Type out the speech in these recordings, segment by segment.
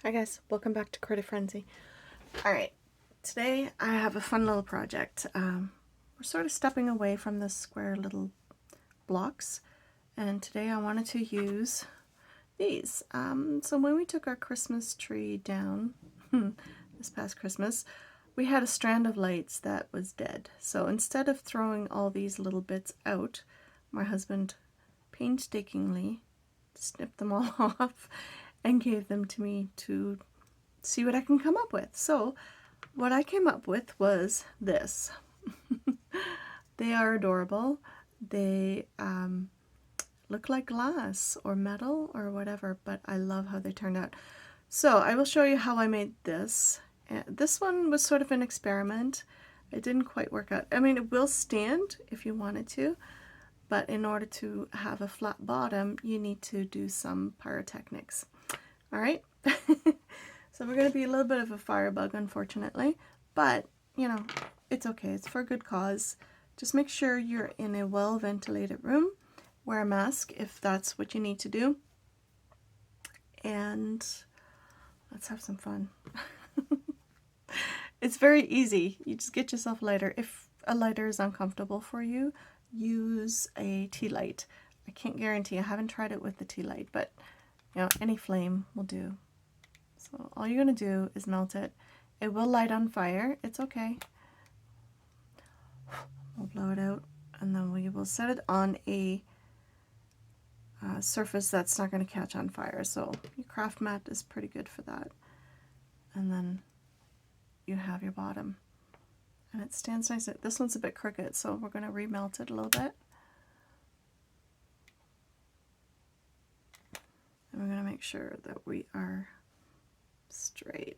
Hi guys, welcome back to Creative Frenzy. Alright, today I have a fun little project. We're sort of stepping away from the square little blocks, and today I wanted to use these. So when we took our Christmas tree down this past Christmas, we had a strand of lights that was dead. So instead of throwing all these little bits out, my husband painstakingly snipped them all off and gave them to me to see what I can come up with. So what I came up with was this. They are adorable. They look like glass or metal or whatever, but I love how they turned out. So I will show you how I made this. This one was sort of an experiment. It didn't quite work out. I mean, it will stand if you wanted to, but in order to have a flat bottom, you need to do some pyrotechnics. All right. So we're going to be a little bit of a firebug, unfortunately, but you know, it's okay. It's for a good cause. Just make sure you're in a well-ventilated room. Wear a mask if that's what you need to do. And let's have some fun. It's very easy. You just get yourself a lighter. If a lighter is uncomfortable for you, use a tea light. I can't guarantee. I haven't tried it with the tea light, but you know, any flame will do. So all you're going to do is melt it. It will light on fire. It's okay. We'll blow it out, and then we will set it on a surface that's not going to catch on fire. So your craft mat is pretty good for that. And then you have your bottom. And it stands nice. This one's a bit crooked, so we're going to remelt it a little bit. And we're going to make sure that we are straight.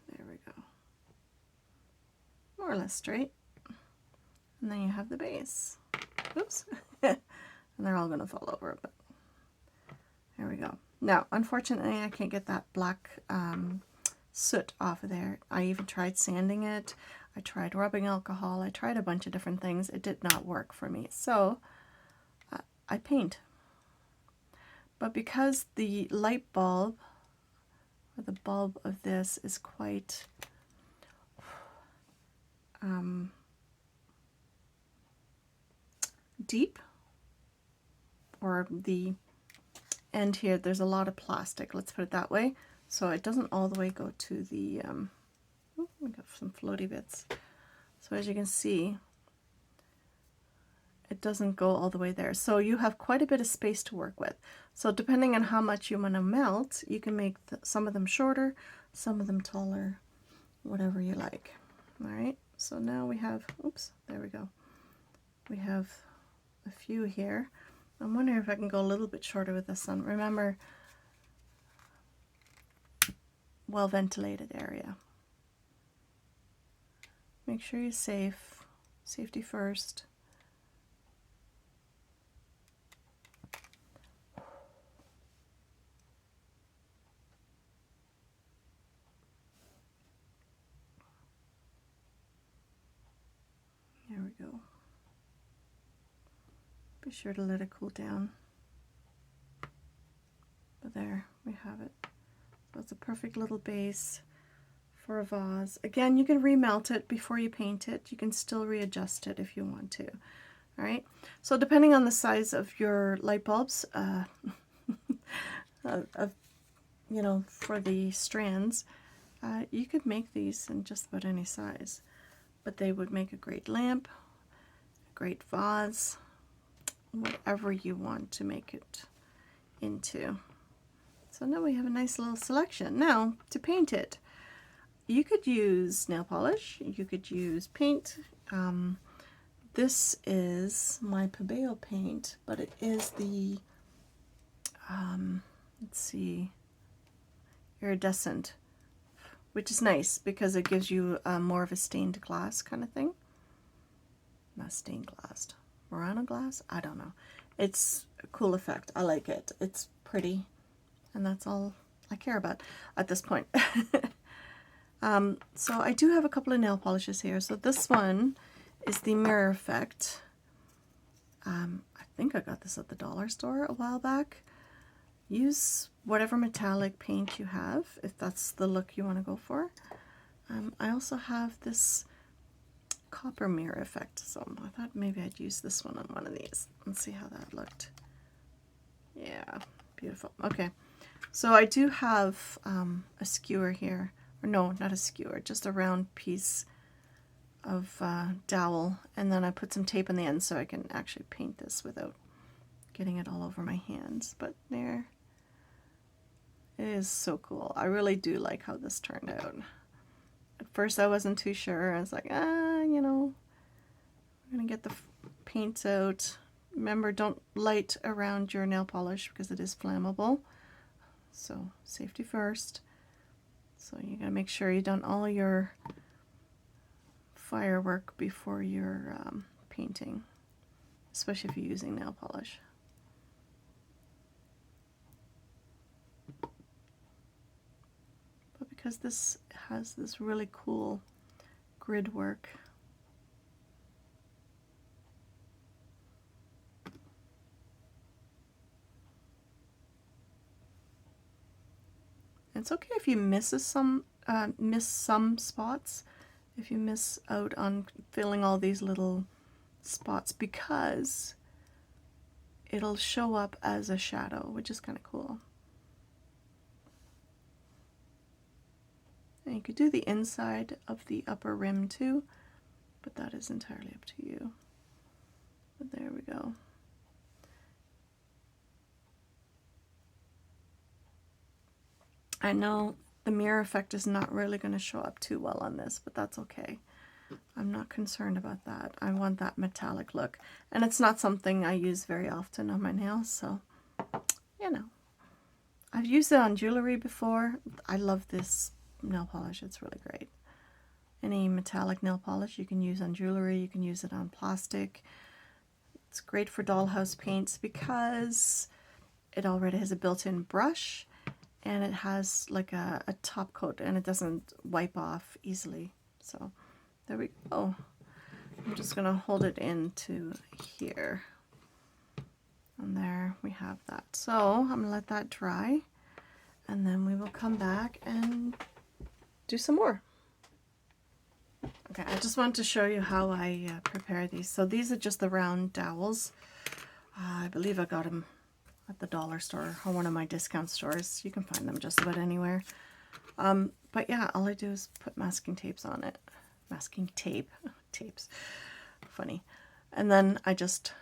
There we go. More or less straight. And then you have the base. Oops. And they're all going to fall over, but there we go. Now, unfortunately, I can't get that black soot off of there. I even tried sanding it. I tried rubbing alcohol. I tried a bunch of different things. It did not work for me. So I paint. But because the light bulb, or the bulb of this, is quite deep, or the end here, there's a lot of plastic, let's put it that way, so it doesn't all the way go to the oh, we got some floaty bits. So as you can see, it doesn't go all the way there, so you have quite a bit of space to work with. So depending on how much you want to melt, you can make some of them shorter, some of them taller, whatever you like. All right, so now we have, oops, there we go, we have a few here. I'm wondering if I can go a little bit shorter with this one. Remember, well ventilated area. Make sure you're safe. Safety first. There we go. Be sure to let it cool down. But there, we have it. So it's a perfect little base for a vase. Again, you can remelt it before you paint it. You can still readjust it if you want to. All right. So depending on the size of your light bulbs, you know, for the strands, you could make these in just about any size. But they would make a great lamp, a great vase, whatever you want to make it into. So now we have a nice little selection. Now, to paint it, you could use nail polish, you could use paint. This is my Pebeo paint, but it is the, let's see, iridescent, which is nice because it gives you more of a stained glass kind of thing. Not stained glass, Murano glass? I don't know. It's a cool effect. I like it. It's pretty, and that's all I care about at this point. So I do have a couple of nail polishes here. So this one is the Mirror Effect. I think I got this at the dollar store a while back. Use whatever metallic paint you have, if that's the look you want to go for. I also have this copper mirror effect, so I thought maybe I'd use this one on one of these and see how that looked. Yeah, beautiful. Okay, so I do have a skewer here, or no, not a skewer, just a round piece of dowel, and then I put some tape on the end so I can actually paint this without getting it all over my hands. But there, it is so cool. I really do like how this turned out. At first I wasn't too sure. I was like, you know, I'm gonna get the paint out. Remember, don't light around your nail polish because it is flammable. So safety first. So you gotta make sure you've done all your firework before you're painting, especially if you're using nail polish. But because this has this really cool grid work, it's okay if you miss some spots, if you miss out on filling all these little spots, because it'll show up as a shadow, which is kind of cool. And you could do the inside of the upper rim too, but that is entirely up to you. But there we go. I know the mirror effect is not really going to show up too well on this, but that's okay. I'm not concerned about that. I want that metallic look. And it's not something I use very often on my nails, so, you know. I've used it on jewelry before. I love this nail polish. It's really great. Any metallic nail polish you can use on jewelry. You can use it on plastic. It's great for dollhouse paints because it already has a built-in brush, and it has like a top coat, and it doesn't wipe off easily. So there we go. I'm just going to hold it into here. And there we have that. So I'm going to let that dry, and then we will come back and do some more. Okay, I just wanted to show you how I prepare these. So these are just the round dowels. I believe I got them at the dollar store or one of my discount stores. You can find them just about anywhere. But yeah, all I do is put masking tapes on it. Masking tape. Tapes. Funny. And then I just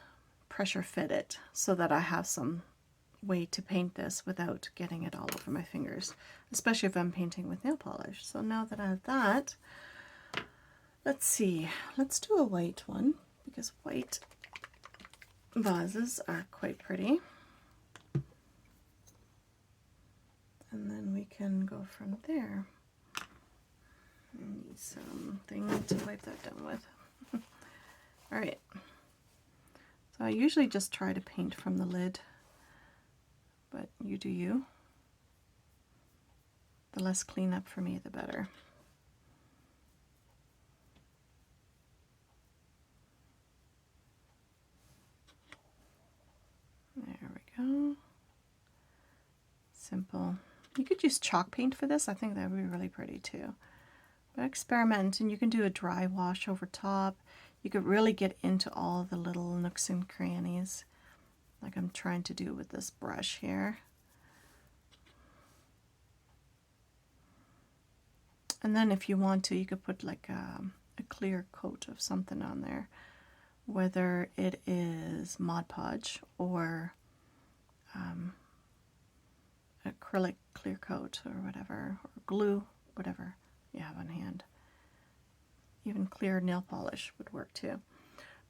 pressure fit it so that I have some way to paint this without getting it all over my fingers, especially if I'm painting with nail polish. So now that I have that, let's see. Let's do a white one because white vases are quite pretty. And then we can go from there. I need something to wipe that down with. Alright. So I usually just try to paint from the lid, but you do you. The less cleanup for me, the better. There we go. Simple. You could use chalk paint for this. I think that would be really pretty too. But experiment, and you can do a dry wash over top. You could really get into all the little nooks and crannies, like I'm trying to do with this brush here. And then if you want to, you could put like a clear coat of something on there, whether it is Mod Podge or acrylic clear coat or whatever, or glue, whatever you have on hand. Even clear nail polish would work too.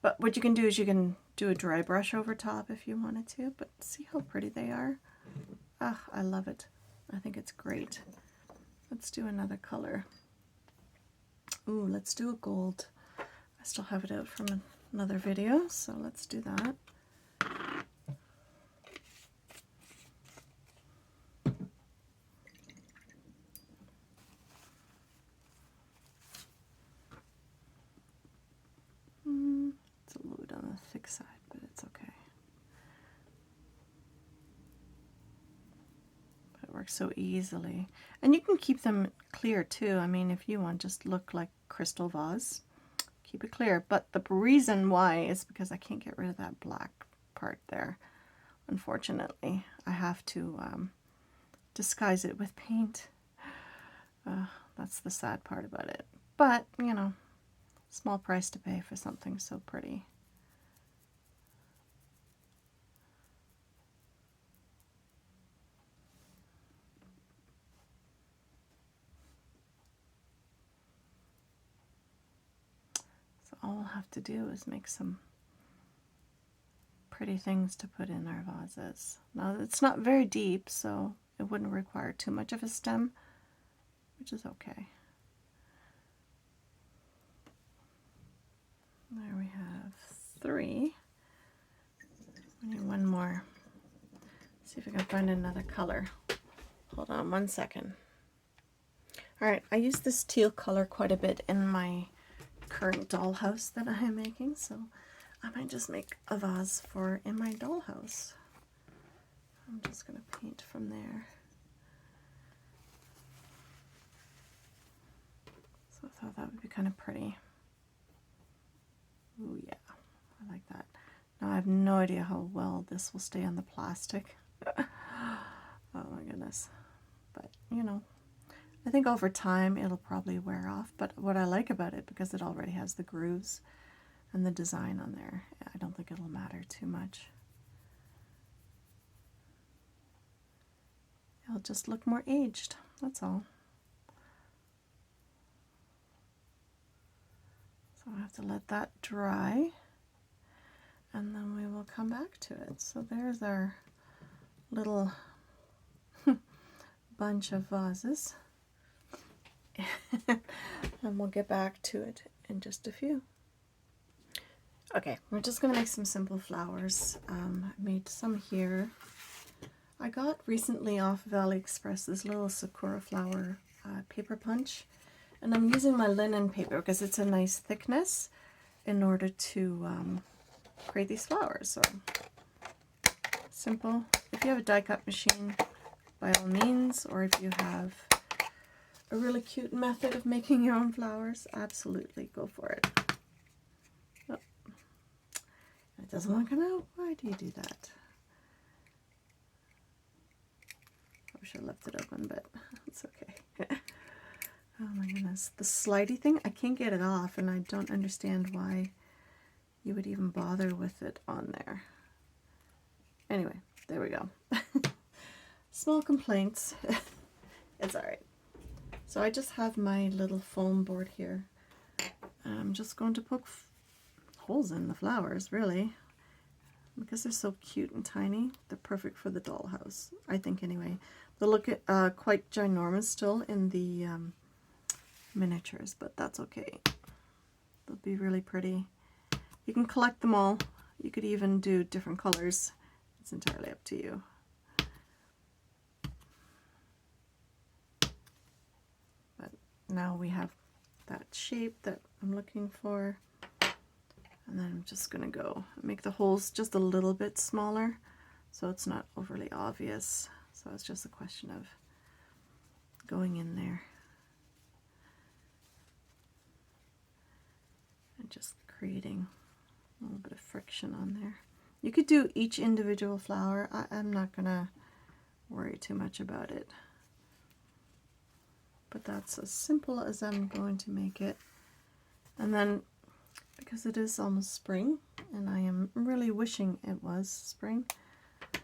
But what you can do is you can do a dry brush over top if you wanted to, but see how pretty they are? Ah, I love it. I think it's great. Let's do another color. Ooh, let's do a gold. I still have it out from another video, so let's do that. It's a little bit on the thick side, but it's okay. works so easily. And you can keep them clear too. I mean, if you want just look like crystal vase, keep it clear. But the reason why is because I can't get rid of that black part there. Unfortunately, I have to disguise it with paint. That's the sad part about it. But, you know, small price to pay for something so pretty. So all we'll have to do is make some pretty things to put in our vases. Now, it's not very deep, so it wouldn't require too much of a stem, which is okay. There we have 3. I need one more. See if I can find another color. Hold on 1 second. Alright, I use this teal color quite a bit in my current dollhouse that I am making, so I might just make a vase for in my dollhouse. I'm just going to paint from there. So I thought that would be kind of pretty. Ooh, yeah, I like that. Now I have no idea how well this will stay on the plastic. Oh my goodness. But, you know, I think over time it'll probably wear off. But what I like about it, because it already has the grooves and the design on there, I don't think it'll matter too much. It'll just look more aged, that's all. So I have to let that dry, and then we will come back to it. So there's our little bunch of vases. And we'll get back to it in just a few. Okay, we're just going to make some simple flowers. I made some here. I got recently off of AliExpress this little sakura flower paper punch. And I'm using my linen paper because it's a nice thickness in order to create these flowers. So simple. If you have a die cut machine, by all means, or if you have a really cute method of making your own flowers, absolutely go for it. Oh, it doesn't want to come out. Why do you do that? I wish I left it open, but it's okay. Oh my goodness, the slidey thing, I can't get it off, and I don't understand why you would even bother with it on there. Anyway, there we go. Small complaints. It's alright. So I just have my little foam board here. I'm just going to poke holes in the flowers, really. Because they're so cute and tiny, they're perfect for the dollhouse, I think anyway. They'll look quite ginormous still in the miniatures, but that's okay. They'll be really pretty. You can collect them all. You could even do different colors. It's entirely up to you. But now we have that shape that I'm looking for. And then I'm just going to go make the holes just a little bit smaller so it's not overly obvious. So it's just a question of going in there and just creating a little bit of friction on there. You could do each individual flower. I'm not going to worry too much about it. But that's as simple as I'm going to make it. And then, because it is almost spring, and I am really wishing it was spring,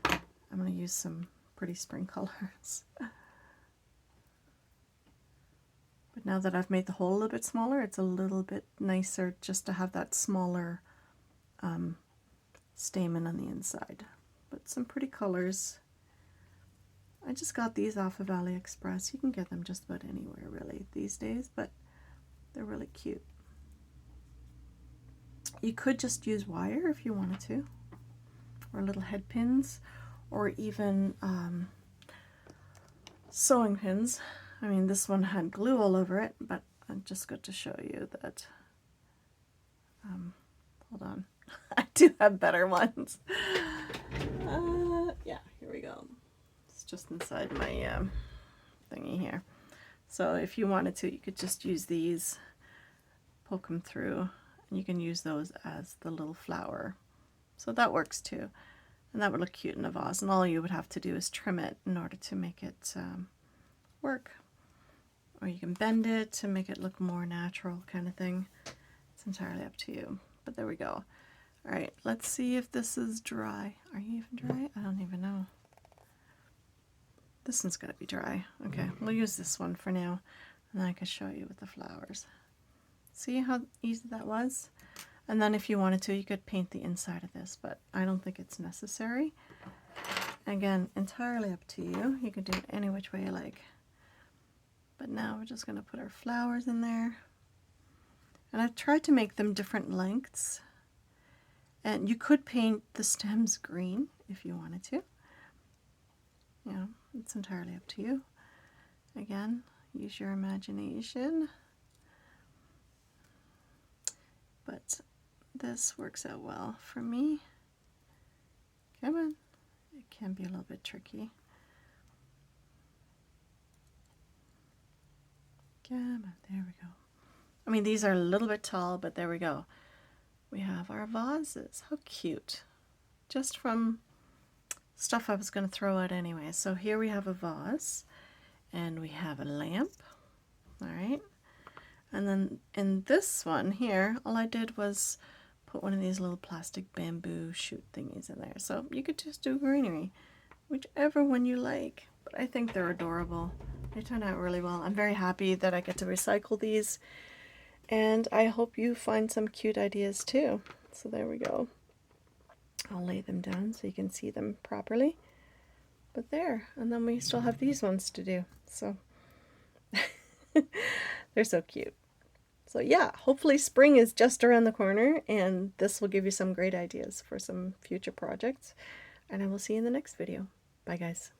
I'm going to use some pretty spring colors. But now that I've made the hole a little bit smaller, it's a little bit nicer just to have that smaller stamen on the inside. But some pretty colors. I just got these off of AliExpress. You can get them just about anywhere really these days, but they're really cute. You could just use wire if you wanted to, or little head pins, or even sewing pins. I mean, this one had glue all over it, but I just got to show you that, hold on, I do have better ones. Yeah, here we go. Let's just inside my thingy here. So if you wanted to, you could just use these, poke them through, and you can use those as the little flower. So that works too. And that would look cute in a vase, and all you would have to do is trim it in order to make it work. Or you can bend it to make it look more natural kind of thing. It's entirely up to you. But there we go. Alright, let's see if this is dry. Are you even dry? I don't even know. This one's got to be dry. Okay, we'll use this one for now, and then I can show you with the flowers. See how easy that was? And then if you wanted to, you could paint the inside of this, but I don't think it's necessary. Again, entirely up to you. You can do it any which way you like. But now we're just going to put our flowers in there. And I've tried to make them different lengths. And you could paint the stems green if you wanted to. You know, it's entirely up to you. Again, use your imagination. But this works out well for me. Come on. It can be a little bit tricky. Come on, there we go. I mean, these are a little bit tall, but there we go. We have our vases. How cute. Just from stuff I was going to throw out anyway. So here we have a vase, and we have a lamp. All right. And then in this one here, all I did was put one of these little plastic bamboo shoot thingies in there. So you could just do greenery, whichever one you like. But I think they're adorable. They turn out really well. I'm very happy that I get to recycle these. And I hope you find some cute ideas too. So there we go. I'll lay them down so you can see them properly. But there. And then we still have these ones to do. So they're so cute. So yeah, hopefully spring is just around the corner, and this will give you some great ideas for some future projects. And I will see you in the next video. Bye guys.